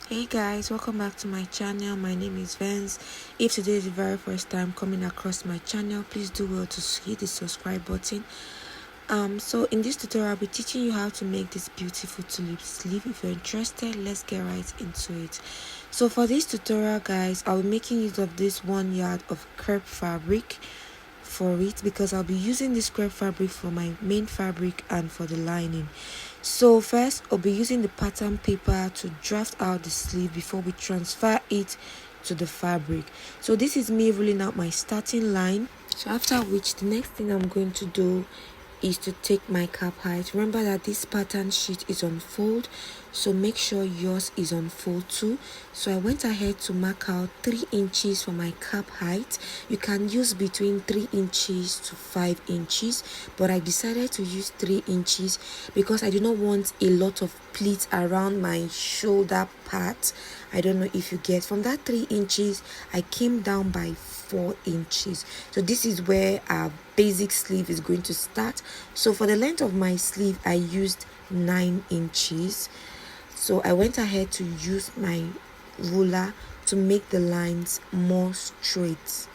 Hey guys, welcome back to my channel. My name is Vance. If today is the very first time coming across my channel, please do well to hit the subscribe button. So in this tutorial I'll be teaching you how to make this beautiful tulip sleeve. If you're interested, let's get right into it. So for this tutorial guys, I'll be making use of this 1 yard of crepe fabric for it, because I'll be using this crepe fabric for my main fabric and for the lining. So first I'll be using the pattern paper to draft out the sleeve before we transfer it to the fabric. So this is me rolling out my starting line. So after which, the next thing I'm going to do is to take my cap height. Remember that this pattern sheet is on fold, so make sure yours is on fold too. So I went ahead to mark out 3 inches for my cap height. You can use between 3 inches to 5 inches, but I decided to use 3 inches because I do not want a lot of pleats around my shoulder part. I don't know if you get. From that 3 inches I came down by 4 inches. So this is where our basic sleeve is going to start. So for the length of my sleeve I used 9 inches. So I went ahead to use my ruler to make the lines more straight.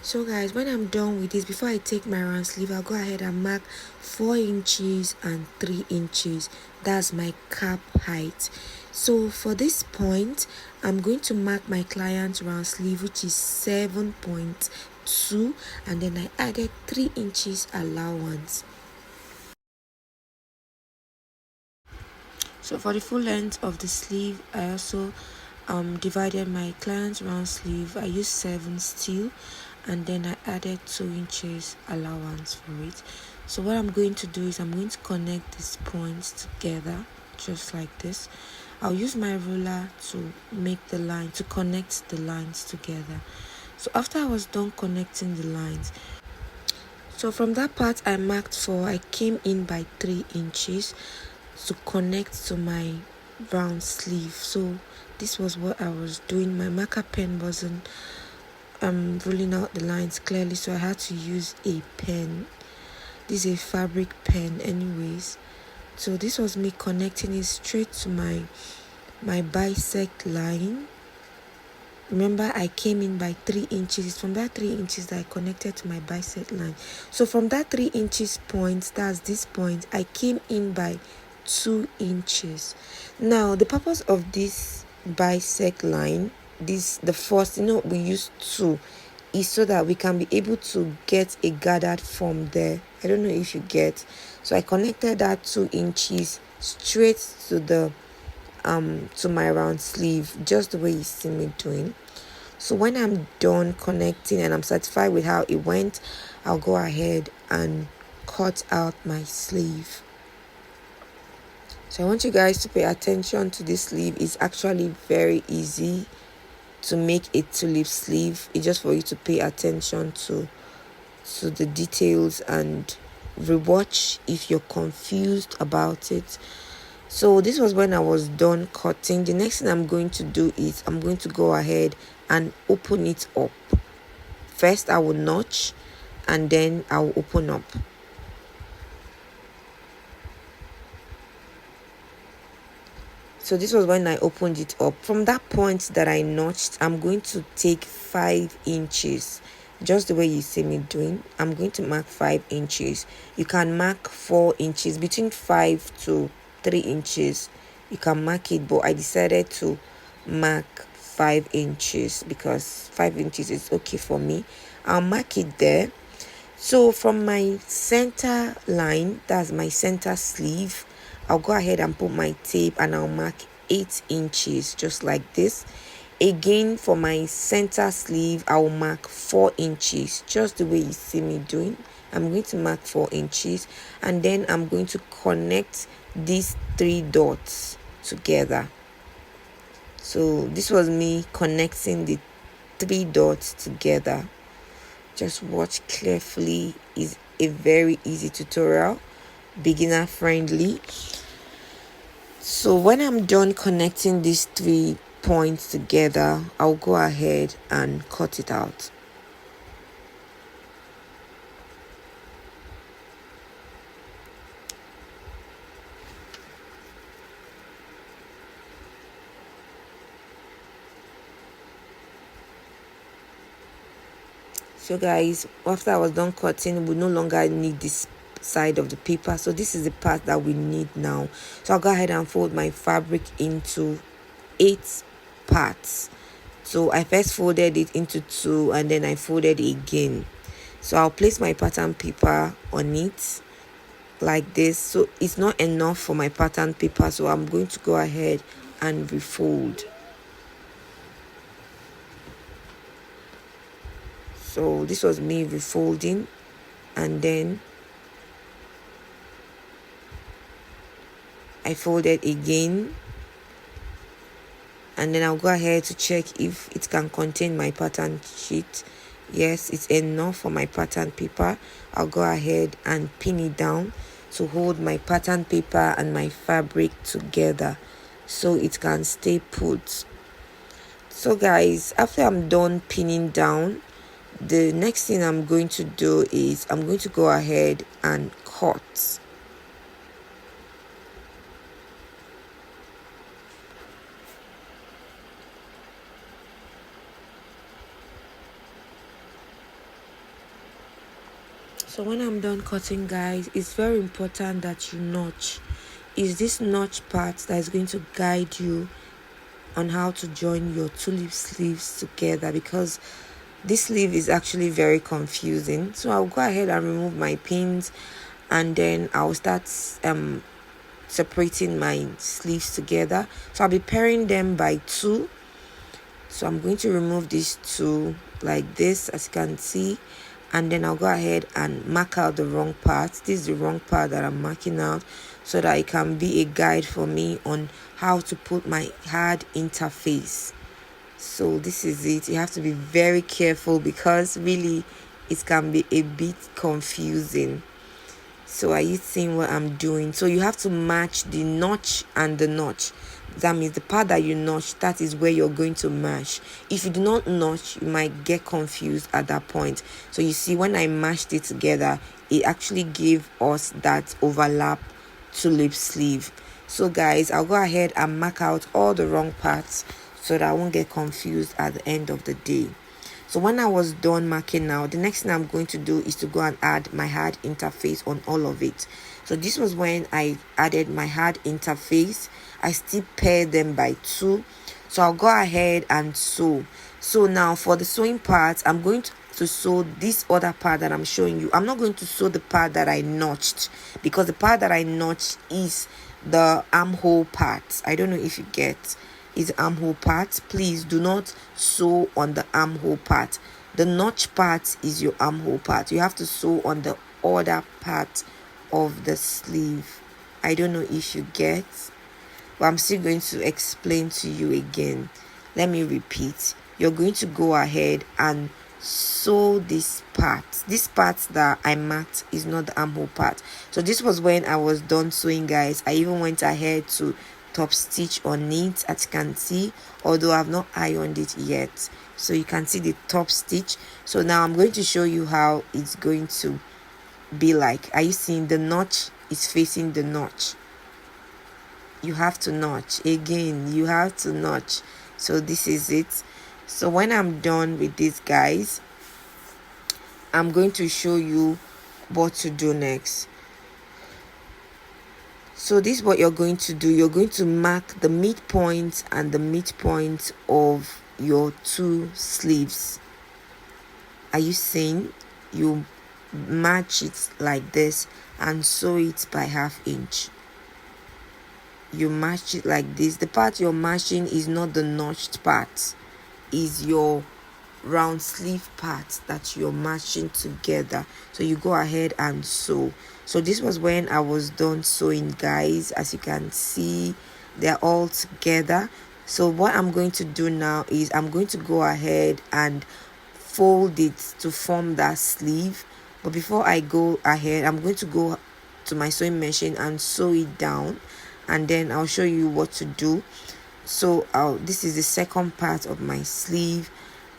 So guys, when I'm done with this, before I take my round sleeve, I'll go ahead and mark 4 inches and 3 inches. That's my cap height. So for this point, I'm going to mark my client's round sleeve, which is 7.2, and then I added 3 inches allowance. So for the full length of the sleeve, I also divided my client's round sleeve. I used 7 still, and then I added 2 inches allowance for it. So what I'm going to do is I'm going to connect these points together just like this. I'll use my ruler to make the line, to connect the lines together. So after I was done connecting the lines, so from that part I marked for, I came in by 3 inches to connect to my round sleeve. So this was what I was doing. My marker pen wasn't rolling out the lines clearly, so I had to use a pen. This is a fabric pen anyways. So this was me connecting it straight to my bisect line. Remember, I came in by 3 inches. It's from that 3 inches that I connected to my bisect line. So from that 3 inches point, that's this point, I came in by 2 inches. Now the purpose of this bisect line, the first, we use 2, is so that we can be able to get a gathered form there. I don't know if you get. So I connected that 2 inches straight to the to my round sleeve, just the way you see me doing. So when I'm done connecting and I'm satisfied with how it went, I'll go ahead and cut out my sleeve. So I want you guys to pay attention to this sleeve. It's actually very easy to make a tulip sleeve. It's just for you to pay attention to the details and rewatch if you're confused about it. So this was when I was done cutting. The next thing I'm going to do is I'm going to go ahead and open it up. First I will notch and then I will open up. So this was when I opened it up. From that point that I notched, I'm going to take 5 inches. Just the way you see me doing. I'm going to mark 5 inches. You can mark 4 inches. Between 5 to 3 inches, you can mark it. But I decided to mark 5 inches because 5 inches is okay for me. I'll mark it there. So from my center line, that's my center sleeve, I'll go ahead and put my tape and I'll mark 8 inches just like this. Again, for my center sleeve, I will mark 4 inches just the way you see me doing. I'm going to mark 4 inches and then I'm going to connect these 3 dots together. So this was me connecting the 3 dots together. Just watch carefully. It's a very easy tutorial, beginner friendly. So when I'm done connecting these 3 points together, I'll go ahead and cut it out. So guys, after I was done cutting, we no longer need this side of the paper, so this is the part that we need now. So I'll go ahead and fold my fabric into 8 parts. So I first folded it into 2 and then I folded again. So I'll place my pattern paper on it like this. So it's not enough for my pattern paper, so I'm going to go ahead and refold. So this was me refolding, and then I folded again, and then I'll go ahead to check if it can contain my pattern sheet. Yes, it's enough for my pattern paper. I'll go ahead and pin it down to hold my pattern paper and my fabric together so it can stay put. So guys, after I'm done pinning down, the next thing I'm going to do is I'm going to go ahead and cut. So when I'm done cutting, guys, it's very important that you notch. It's this notch part that is going to guide you on how to join your tulip sleeves together, because this sleeve is actually very confusing. So I'll go ahead and remove my pins, and then I'll start separating my sleeves together. So I'll be pairing them by 2. So I'm going to remove these 2 like this, as you can see, and then I'll go ahead and mark out the wrong part. This is the wrong part that I'm marking out, so that it can be a guide for me on how to put my hard interface. So this is it. You have to be very careful, because really it can be a bit confusing. So are you seeing what I'm doing? So you have to match the notch and the notch. That means the part that you notch, that is where you're going to match. If you do not notch, you might get confused at that point. So you see, when I mashed it together, it actually gave us that overlap tulip sleeve. So guys, I'll go ahead and mark out all the wrong parts so that I won't get confused at the end of the day. So when I was done marking now, the next thing I'm going to do is to go and add my hard interface on all of it. So this was when I added my hard interface. I still paired them by 2. So I'll go ahead and sew. So now for the sewing part, I'm going to sew this other part that I'm showing you. I'm not going to sew the part that I notched, because the part that I notched is the armhole part. I don't know if you get is armhole part. Please do not sew on the armhole part. The notch part is your armhole part. You have to sew on the other part of the sleeve. I don't know if you get, but I'm still going to explain to you again. Let me repeat. You're going to go ahead and sew this part. This part that I marked is not the armhole part. So this was when I was done sewing, guys. I even went ahead to top stitch on it, as you can see, although I've not ironed it yet. So you can see the top stitch. So now I'm going to show you how it's going to be like. Are you seeing the notch is facing the notch? You have to notch again. You have to notch. So this is it. So when I'm done with this, guys, I'm going to show you what to do next. So this is what you're going to do. You're going to mark the midpoint and the midpoint of your 2 sleeves. Are you seeing? You match it like this and sew it by 1/2 inch. You match it like this. The part you're matching is not the notched part, is your round sleeve part that you're matching together. So you go ahead and sew. So this was when I was done sewing, guys. As you can see, they're all together. So what I'm going to do now is I'm going to go ahead and fold it to form that sleeve. But before I go ahead, I'm going to go to my sewing machine and sew it down, and then I'll show you what to do. So this is the second part of my sleeve.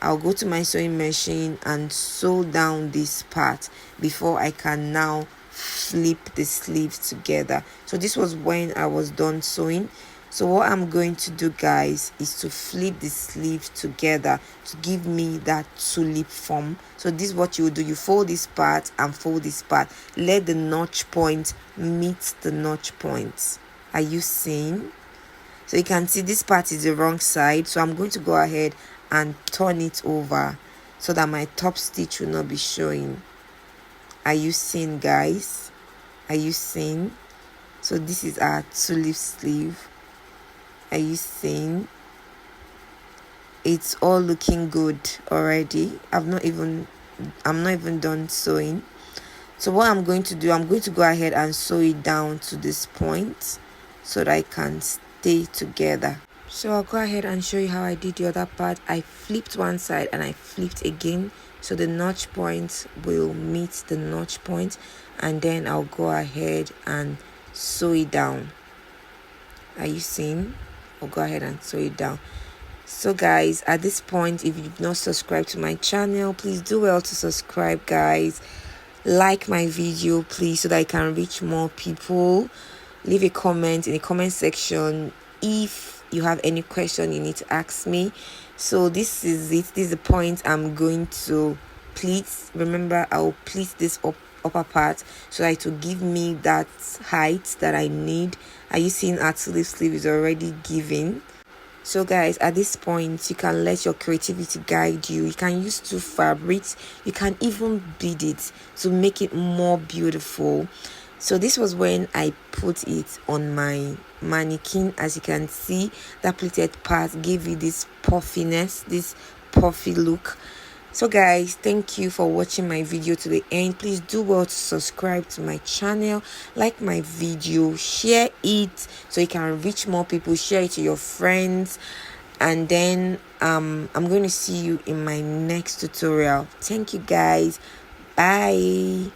I'll go to my sewing machine and sew down this part before I can now flip the sleeve together. So this was when I was done sewing. So what I'm going to do, guys, is to flip the sleeve together to give me that tulip form. So this is what you do. You fold this part and fold this part. Let the notch point meet the notch points. Are you seeing? So you can see this part is the wrong side. So I'm going to go ahead and turn it over so that my top stitch will not be showing. Are you seeing, guys? Are you seeing? So this is our tulip sleeve. Are you seeing? It's all looking good already. I'm not even done sewing. So what I'm going to do, I'm going to go ahead and sew it down to this point so that I can stay together. So I'll go ahead and show you how I did the other part. I flipped one side and I flipped again, so the notch point will meet the notch point, and then I'll go ahead and sew it down. Are you seeing? I'll go ahead and sew it down. So guys, at this point, if you've not subscribed to my channel, please do well to subscribe, guys. Like my video, please, so that I can reach more people. Leave a comment in the comment section if you have any question you need to ask me. So this is it. This is the point I'm going to pleat. Remember, I'll pleat this upper part so that it will give me that height that I need. Are you seeing our tulip sleeve is already giving? So guys, at this point, you can let your creativity guide you. You can use two fabrics. You can even bead it to make it more beautiful. So this was when I put it on my mannequin. As you can see, that pleated part gave you this puffiness, this puffy look. So guys, thank you for watching my video to the end. Please do well to subscribe to my channel, like my video, share it so you can reach more people, share it to your friends, and then I'm going to see you in my next tutorial. Thank you guys. Bye.